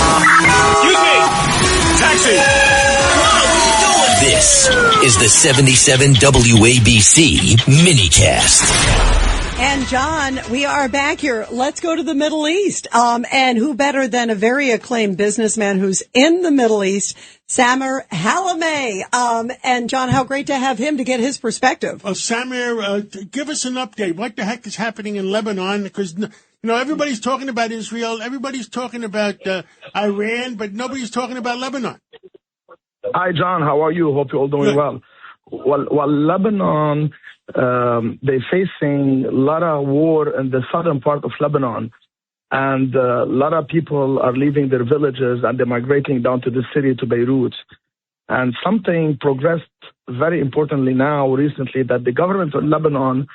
Excuse me! Taxi! This is the 77 WABC minicast. And John, we are back here. Let's go to the Middle East. And who better than a very acclaimed businessman who's in the Middle East, Samir Halimeh. And John, how great to have him to get his perspective. Well, Samir, give us an update. What the heck is happening in Lebanon? Because, everybody's talking about Israel. Everybody's talking about Iran, but nobody's talking about Lebanon. Hi, John. How are you? Hope you're all doing well. Well, Lebanon, they're facing a lot of war in the southern part of Lebanon. And a lot of people are leaving their villages and they're migrating down to the city, to Beirut. And something progressed very importantly now, recently, that the government of Lebanon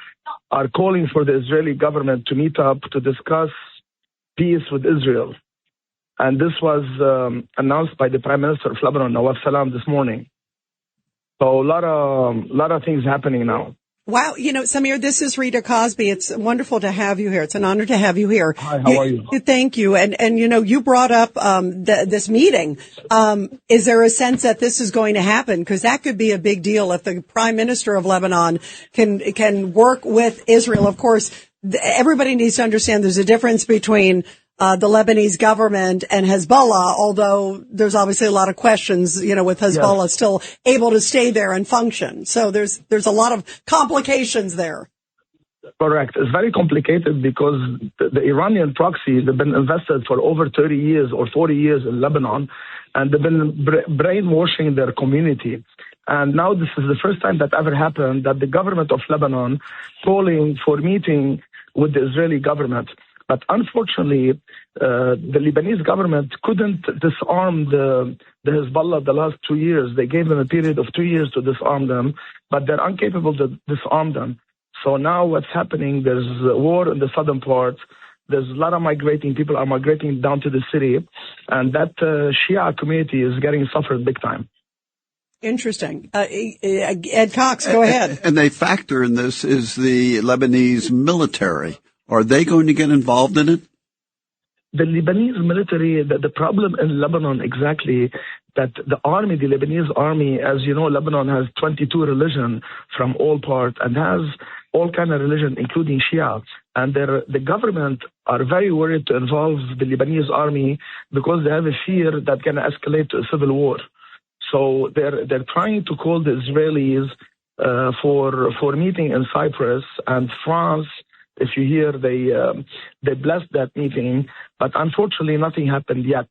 are calling for the Israeli government to meet up to discuss peace with Israel. And this was announced by the Prime Minister of Lebanon, Nawaf Salam, this morning. So a lot of things happening now. Wow. Samir, this is Rita Cosby. It's wonderful to have you here. It's an honor to have you here. Hi, how are you? Thank you. And you brought up this meeting. Is there a sense that this is going to happen? Because that could be a big deal if the Prime Minister of Lebanon can work with Israel. Of course, everybody needs to understand there's a difference between the Lebanese government and Hezbollah, although there's obviously a lot of questions, with Hezbollah still able to stay there and function. So there's a lot of complications there. Correct. It's very complicated because the Iranian proxies have been invested for over 30 years or 40 years in Lebanon, and they've been brainwashing their community. And now this is the first time that ever happened that the government of Lebanon calling for meeting with the Israeli government. But unfortunately, the Lebanese government couldn't disarm the Hezbollah the last 2 years. They gave them a period of 2 years to disarm them, but they're incapable to disarm them. So now what's happening, there's a war in the southern part. There's a lot of people are migrating down to the city, and that Shia community is getting suffered big time. Interesting. Ed Cox, go ahead. And a factor in this is the Lebanese military. Are they going to get involved in it? The Lebanese military, the problem in Lebanon exactly, that the Lebanese army, as you know, Lebanon has 22 religions from all parts and has all kind of religion, including Shia. And the government are very worried to involve the Lebanese army because they have a fear that can escalate to a civil war. So they're trying to call the Israelis for meeting in Cyprus, and France, if you hear, they blessed that meeting, but unfortunately nothing happened yet.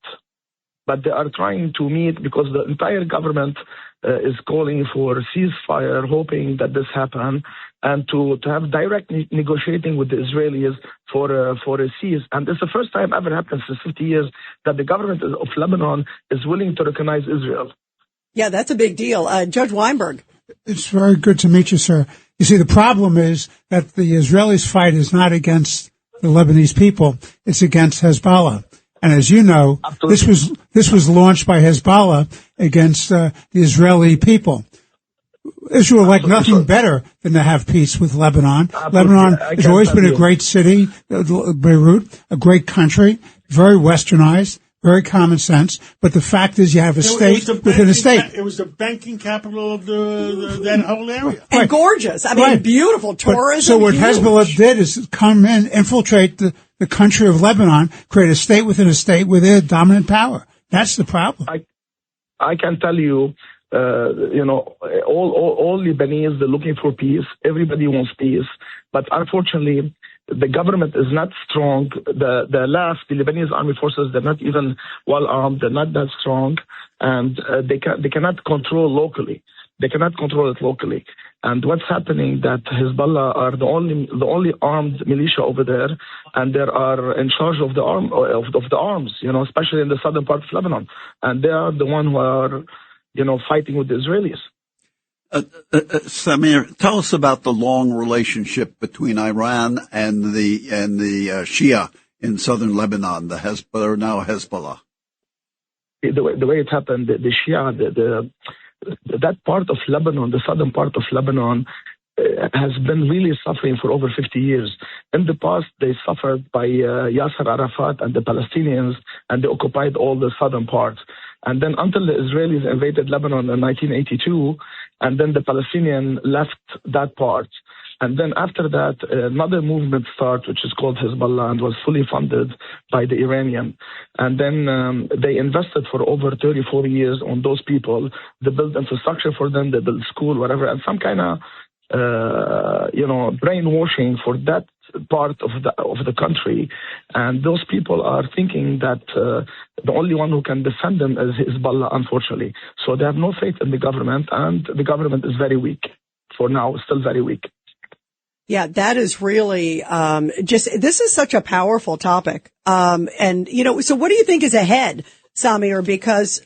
But they are trying to meet because the entire government is calling for a ceasefire, hoping that this happen, and to have direct negotiating with the Israelis for a cease. And it's the first time ever happened since 50 years that the government of Lebanon is willing to recognize Israel. Yeah, that's a big deal. Judge Weinberg. It's very good to meet you, sir. You see, the problem is that the Israelis' fight is not against the Lebanese people; it's against Hezbollah. And as you know, this was launched by Hezbollah against the Israeli people. Israel would like nothing better than to have peace with Lebanon. Lebanon has always been a great city, Beirut, a great country, very westernized, very common sense. But the fact is you have a state within a state. It was the banking capital of that whole area. And gorgeous. I mean, beautiful tourism. So what Hezbollah did is come in, infiltrate the country of Lebanon, create a state within a state with their dominant power. That's the problem. I can tell you, all Lebanese, they're looking for peace. Everybody wants peace. But unfortunately, the government is not strong. The Lebanese army forces, they're not even well armed. They're not that strong, and they cannot control locally. They cannot control it locally. And what's happening that Hezbollah are the only armed militia over there, and they are in charge of the arms, especially in the southern part of Lebanon, and they are the one who are, fighting with the Israelis. Samir, tell us about the long relationship between Iran and the Shia in southern Lebanon, the Hezbollah. The way it happened, the Shia, that part of Lebanon, the southern part of Lebanon, has been really suffering for over 50 years. In the past, they suffered by Yasser Arafat and the Palestinians, and they occupied all the southern parts. And then until the Israelis invaded Lebanon in 1982, and then the Palestinians left that part. And then after that, another movement started, which is called Hezbollah, and was fully funded by the Iranian. And then they invested for over 34 years on those people. They built infrastructure for them, they built school, whatever, and some kind of, brainwashing for that part of the country. And those people are thinking that the only one who can defend them is Hezbollah, unfortunately. So they have no faith in the government, and the government is very weak for now, still very weak. Yeah, that is really this is such a powerful topic. So what do you think is ahead, Samir? Because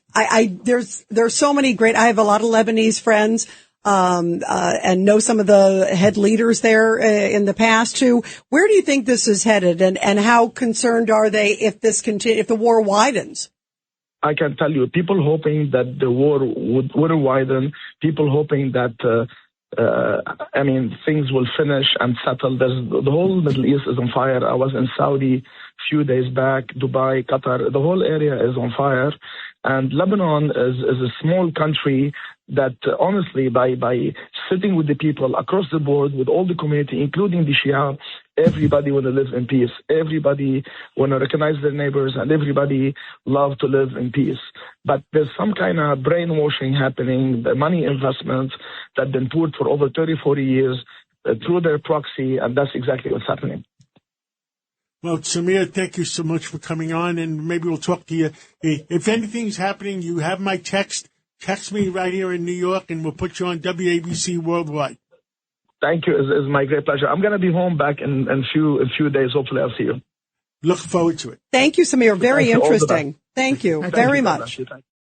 there's so many great. I have a lot of Lebanese friends and know some of the head leaders there in the past too. Where do you think this is headed, and how concerned are they if the war widens? I can tell you, people hoping that the war would widen, people hoping that things will finish and settle. The whole Middle East is on fire. I was in Saudi a few days back, Dubai, Qatar. The whole area is on fire. And Lebanon is a small country that, honestly, by sitting with the people across the board, with all the community, including the Shia, everybody want to live in peace. Everybody want to recognize their neighbors, and everybody love to live in peace. But there's some kind of brainwashing happening, the money investments that been poured for over 30, 40 years through their proxy, and that's exactly what's happening. Well, Samir, thank you so much for coming on, and maybe we'll talk to you. If anything's happening, you have my text. Text me right here in New York, and we'll put you on WABC Worldwide. Thank you. It's my great pleasure. I'm going to be home back in a few days. Hopefully, I'll see you. Look forward to it. Thank you, Samir. Very interesting. Thank you very much.